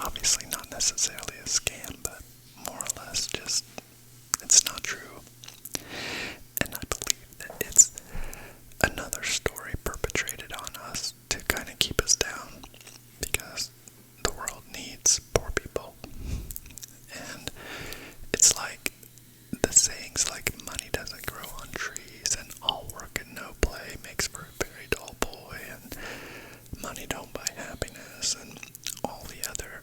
obviously not necessarily a scam, but more or less just, it's not true. And I believe that it's another story perpetrated on us to kind of keep us down, because the world needs poor people. And it's like the sayings like money doesn't grow on trees, and all work and no play makes for a very dull boy, and money don't buy happiness, and all the other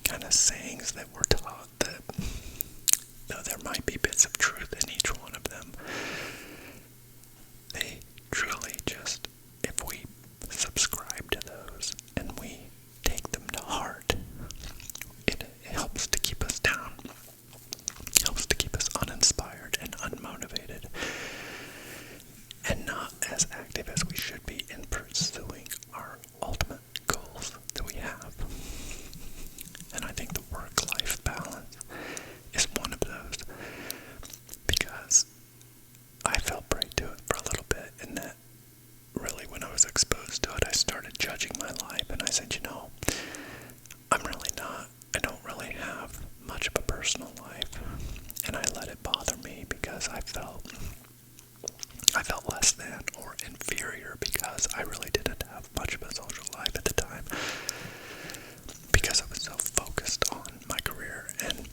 kind of sayings that we're taught, that though there might be bits of truth in each one of them, they truly just, if we subscribe to those and we take them to heart, it helps to keep us down. It helps to keep us uninspired and unmotivated, and not as active as we should be in pursuing our ultimate goals that we have. And I think the work-life balance is one of those, because I fell prey to it for a little bit, and that really, when I was exposed to it, I started judging my life, and I said, I don't really have much of a personal life, and I let it bother me because I felt less than or inferior, because I really didn't have much of a social life at the time, because I was so focused on my career and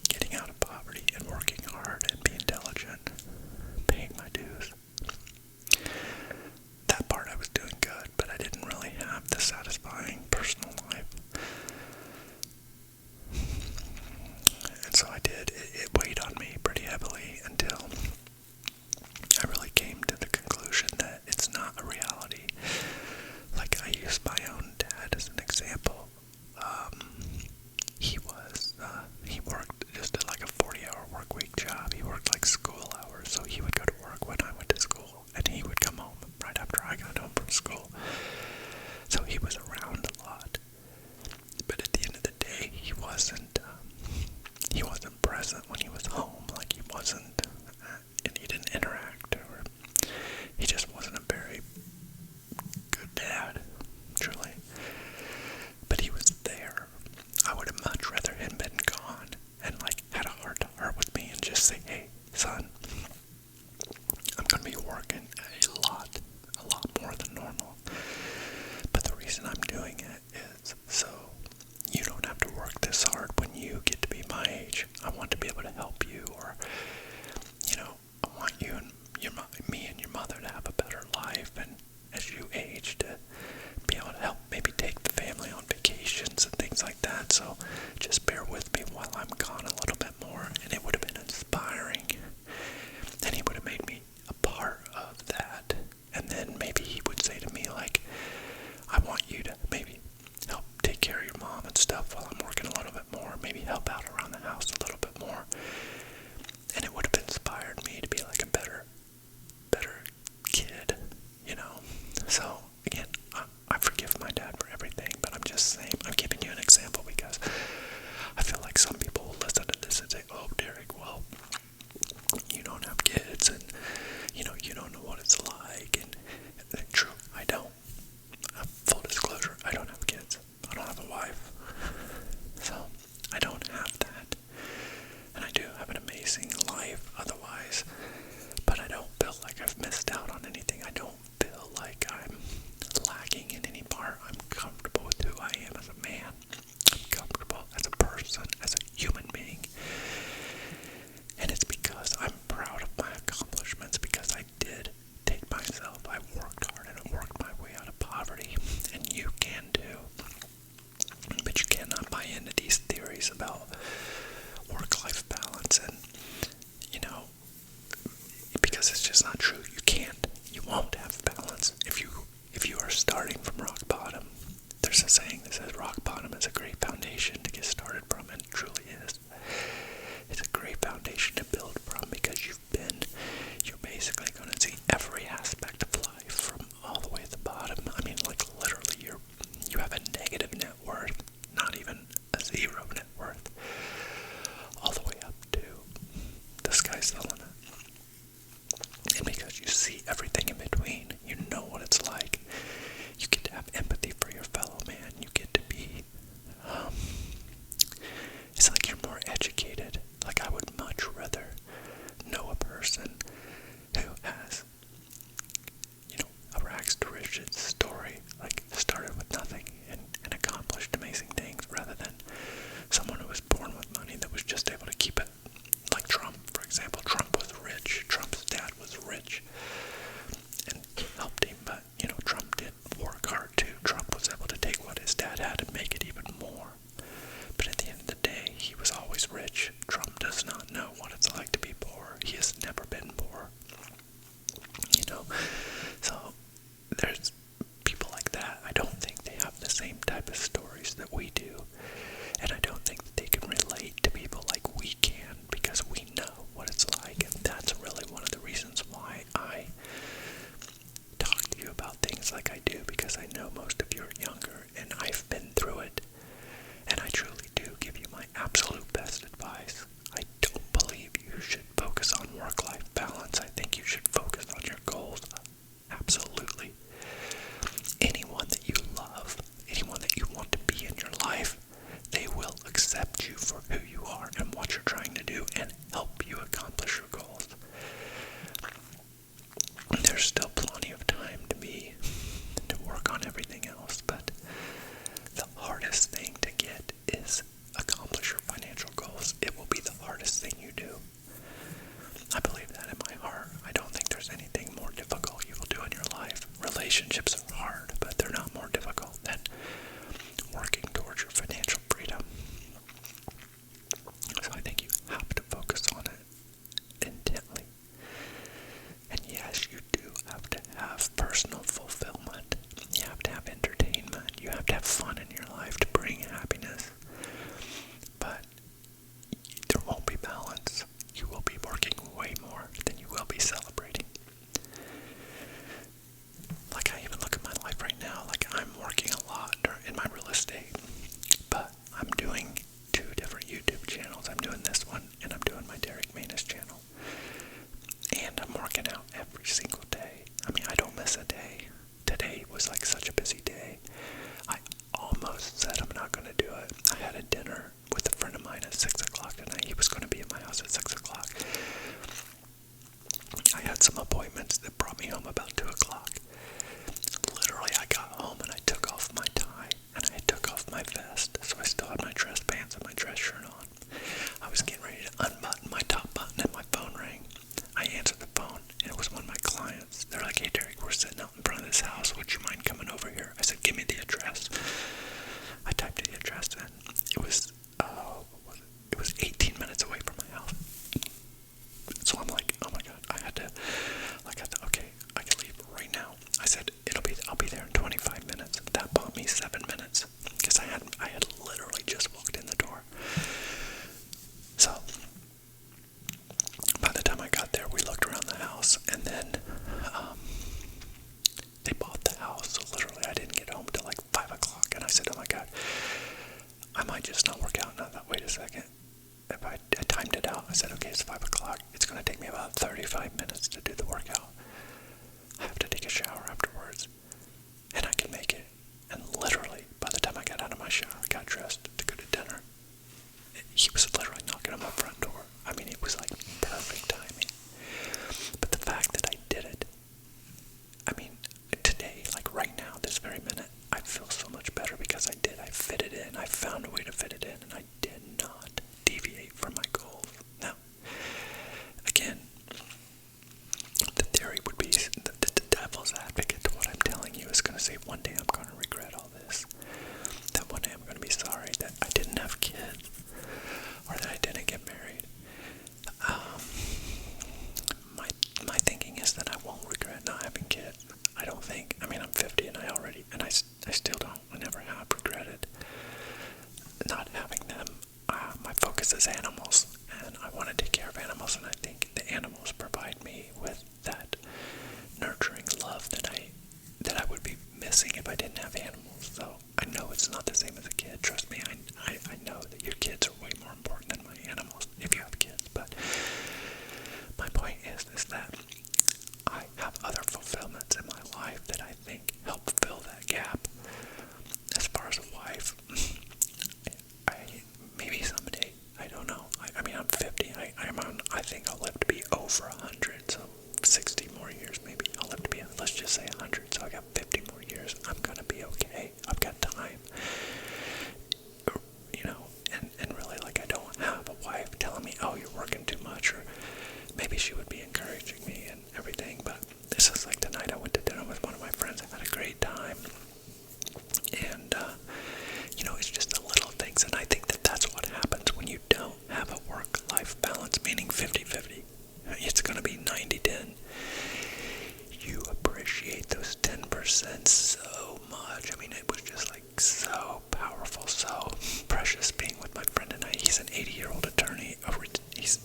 getting out of poverty and working hard and being diligent, paying my dues. That part I was doing good, but I didn't really have the satisfying personal life. And so I did. It weighed on me pretty heavily until I really came to the conclusion that it's not a reality. Like, I use my own dad as an example. He worked just at like a 40-hour work week job. He worked like school hours, so he would go to work when I went to school, and he would come home right after I got home from school. So he was around a lot. But at the end of the day, he wasn't present when he was home. Like, and he didn't interact, or he just wasn't a very good dad, truly. But he was there. I would have much rather him been gone and like had a heart-to-heart with me and just say, hey, son, I'm going to be working a lot more than normal. But the reason I'm doing it is so you don't have to work this hard when you get to be my age. I want to be able to help you, or, I want you and me and your mother to have a better life, and as you age, to be able to help maybe take the family on vacations and things like that. So just bear with me while I'm gone a little bit more. And it would have been inspiring, and he would have made me a part of that. And then maybe he would say to me, like, I want you to maybe help take care of your mom and stuff while I'm working a little bit more, maybe help out around the house a little bit more. might just not work out. And I thought, wait a second. If I timed it out, I said, okay, it's 5 o'clock. It's going to take me about 35 minutes to do the workout. I have to take a shower afterwards, and I can make it. And literally, by the time I got out of my shower, got dressed to go to dinner, he was literally knocking on my front door. I mean, it was like perfect timing. But the fact that I did it, I mean, today, like right now, this very minute, I feel so much better because I did. I fit it in. I found a way to fit it in, and I did not deviate from my goals. Now, again, the theory would be the devil's advocate to what I'm telling you is going to say one day I'm going to regret all this. That one day I'm going to be sorry that I didn't have kids or that I didn't get married. My thinking is that I won't regret not having kids. I don't think. I mean, I'm 50 and I still don't. I never have regretted not having them. My focus is animals, and I want to take care of animals, and I think the animals provide me with that nurturing love that I would be missing if I didn't have animals. So I know it's not the same as a kid. Trust me, I know that your kids are way more important than my animals if you have kids. But my point is that I have other fulfillments in my life that I think help fill that gap. As far as a wife, maybe someday, I don't know. I mean, I'm 50. I think I'll live to be over 100, so 60 more years maybe. I'll live to be, let's just say 100, so I got 50 more years. I'm gonna be okay. I've got time. You know, and really, like, I don't have a wife telling me, oh, you're working too much, or maybe she would be encouraging me and everything, but this is like the night I went to dinner with one of my friends. I had a great time, and you know, it's just the little things, and I think that that's what happens when you don't have a work-life balance, meaning 50-50. It's going to be 90-10. You appreciate those 10% so much. I mean, it was just like so powerful, so precious being with my friend and I. He's an 80-year-old attorney. He's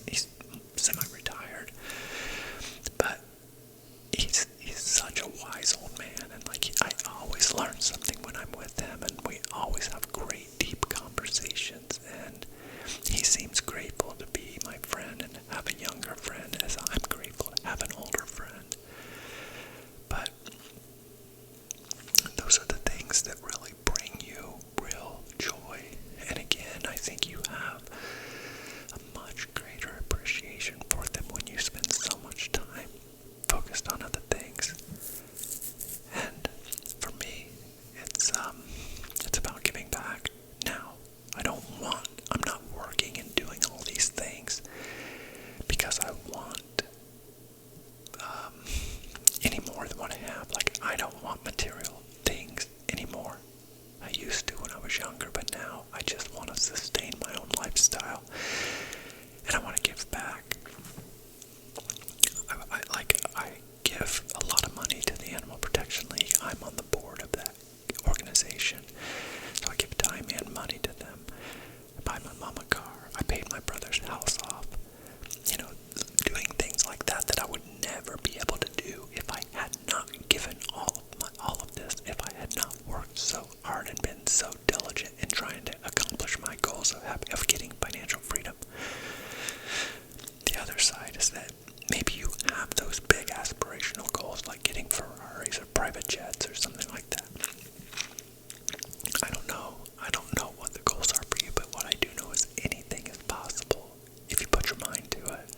semi-retired, but he's such a wise old man, and like I always learn something when I'm with him, and we always have great deep conversations, and he seems grateful to be my friend and have a younger friend, as I'm grateful to have an older friend. But those are the things that really bring you real joy, and again, I think you have a much greater appreciation for them when you spend so much time focused on other things. And for me, it's about giving back. Now, I'm not working and doing all these things because I want any more than what I have. Like, I don't want material things anymore. I used to when I was younger, but now I just want to sustain my own lifestyle, and I want to give back. I give a lot of money to the Animal Protection League. I'm on the board of that organization, so I give time and money to them. I buy my mom a car. I paid my brother's house off. You know, doing things like that I would never be able to do if I had not given all of this, if I had not worked so hard and been so diligent in trying to accomplish my goals of getting financial freedom. The other side is that maybe you have those big aspirational goals like getting Ferraris or private jets or something like that. I don't know what the goals are for you, but what I do know is anything is possible if you put your mind to it.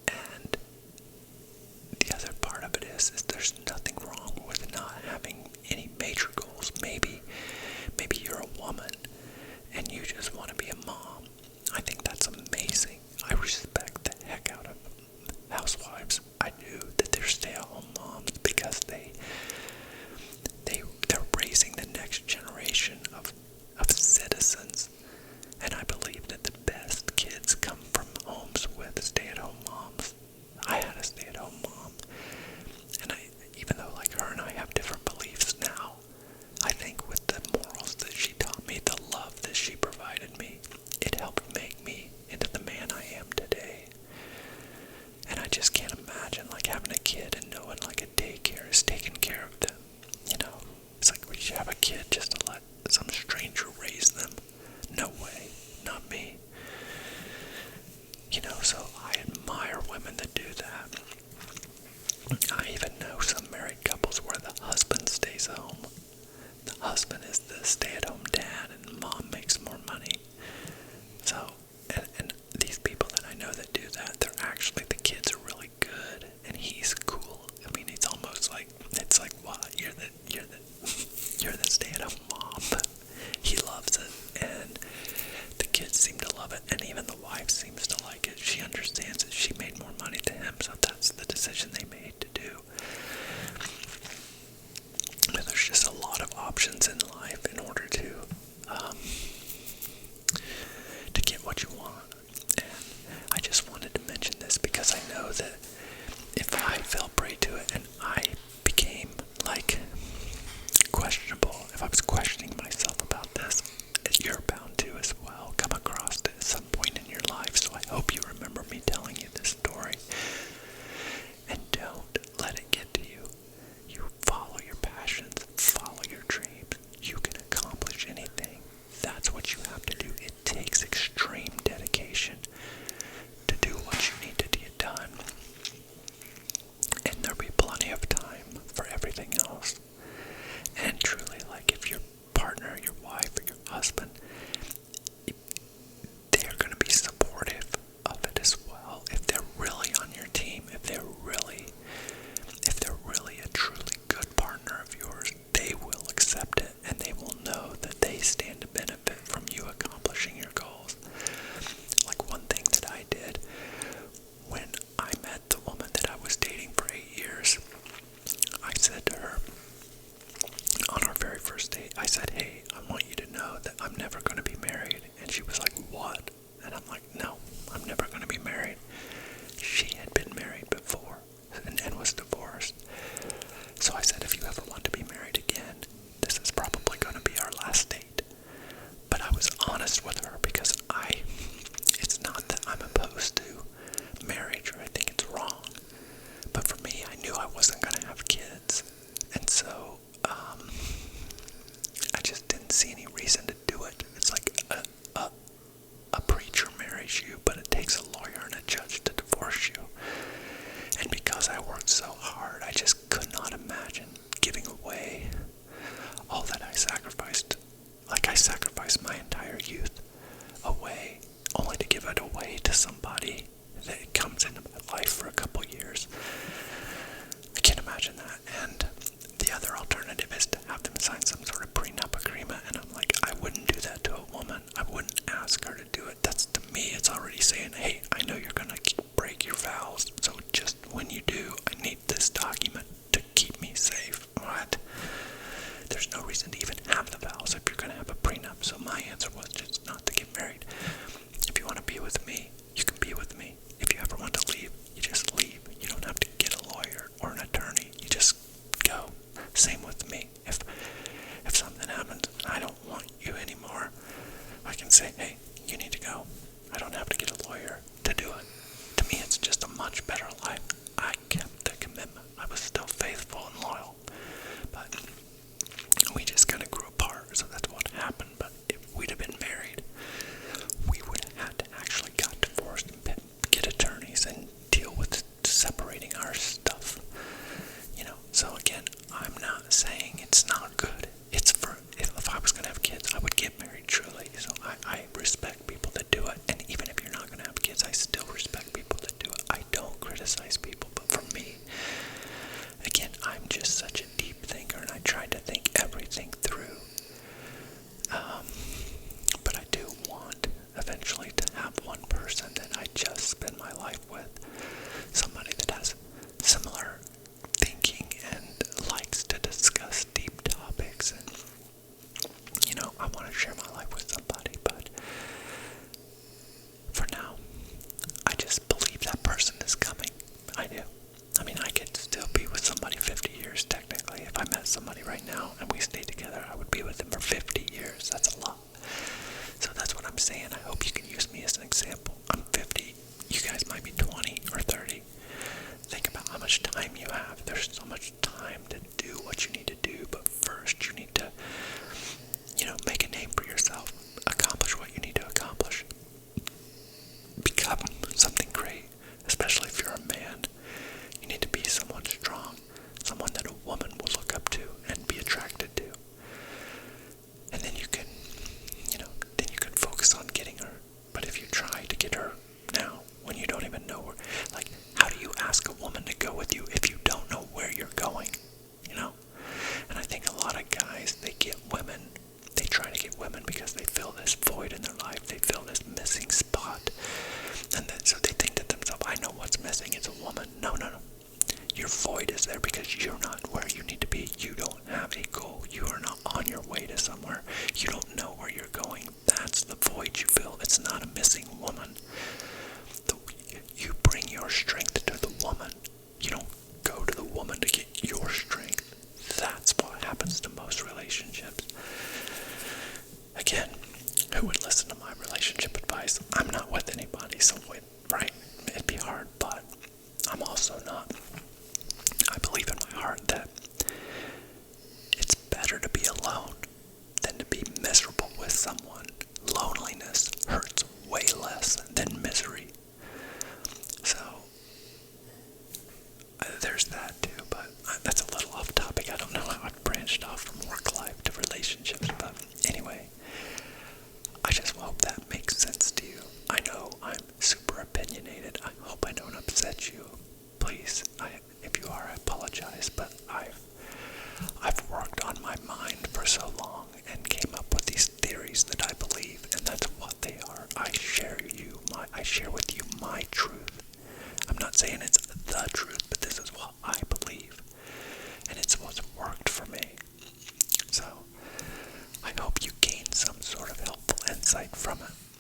And the other part of it is there's nothing wrong with not having any major goals. Maybe you're a woman and you just kids seem to love it, and even the wife seems to like it. She understands that she made more money than him, so that's the decision they made to do. But there's just a lot of options in life in order to get what you want. And I just wanted to mention this because I know that if I fell prey to it and I became like questionable, if I was questioning myself about this, you're bound to as well come across it at some point in your life. So I hope you remember me telling you this story. And don't let it get to you. You follow your passions, follow your dreams. You can accomplish anything. That's what you have to do. It takes extreme dedication to do what you need to get done. And there'll be plenty of time for everything else. And truly, like if your partner, your wife, or your husband, they're going to be supportive of it as well. If they're really on your team, if they're really a truly good partner of yours, they will accept it and they will know that they stand to benefit from you accomplishing your goals. Like one thing that I did when I met the woman that I was dating for 8 years, I said to her on our very first date, I said, hey, I want you to know that I'm never going to be married. And she was like, what? And I'm like, no, I'm never going to be married. She had been married before and was divorced. So I said, if you ever want to be married again, this is probably going to be our last date. But I was honest with her because it's not that I'm opposed to marriage or I think it's wrong. But for me, I knew I wasn't going to have kids. And so, I just didn't see any reason to do it. It's like a preacher marries you, but it takes a lawyer and a judge to divorce you. And because I worked so hard, I just could not imagine giving away all that I sacrificed. Like I sacrificed my entire youth away, only to give it away to somebody that comes into my life for a couple years. I can't imagine that. And the other alternative is to have them sign some sort of prenup agreement, and I'm like, I wouldn't do that to a woman. I wouldn't ask her to do it. That's, to me, it's already saying, hey, I know you're going to break your vows, so just when you do, I need this document to keep me safe. What? There's no reason to even have the vows if you're going to have a prenup. So my answer was just not to get married. If you want to be with me, you can be with me. If you ever want to leave, you just leave. You don't have to get a lawyer or an attorney. You just go. Same with me. If something happens and I don't want you anymore, I can say, hey, you need to go. I don't have to get a lawyer to do it. To me, it's just a much better life. I kept the commitment. I was still faithful and loyal. But we just kind of grew apart, so that's what happened. But if we'd have been married, we would have had to actually got divorced and get attorneys and deal with separating our stuff. So again, I'm not saying it's not good. It's for, if I was going to have kids, I would get married truly. So I respect people that do it. And even if you're not going to have kids, I still respect people that do it. I don't criticize people. But for me, again, I'm just such a deep thinker, and I try to think everything through. But I do want eventually to have one person that I just spend my life with. Somebody that has similar thinking and likes to discuss deep topics, and I want to share my life with somebody. But for now, I just believe that person is coming. I do. I mean, I could still be with somebody 50 years technically. If I met somebody right now and we stayed together, I would be with them for 50 years. That's a lot. So that's what I'm saying. I hope you can use me as an example. I'm 50. You guys might be 20 or 30. Think about how much time you have. There's so much time to do what you need to do, but first you need to, make a name for yourself. Accomplish what you need to accomplish. Become something great, especially if you're a man. You need to be someone strong, someone that a woman will look up to and be attracted to. And then you can focus on getting her who would listen to my relationship advice? I'm not with anybody, so right? It'd be hard, but I'm also not. I believe in my heart that it's better to be alone than to be miserable with someone. Loneliness hurts way less than misery. So, there's that too, but that's a little off topic. I don't know how I've branched off from work life to relationships, but anyway, I just hope that makes sense to you. I know I'm super opinionated. I hope I don't upset you. Please, if you are, I apologize, but I've worked on my mind for so long and came up with these theories that I believe, and that's what they are. I share with you my truth. I'm not saying it's the truth, but this is what I believe, and it's what's worked for me. So, I hope you gain some sort of helpful insight from it.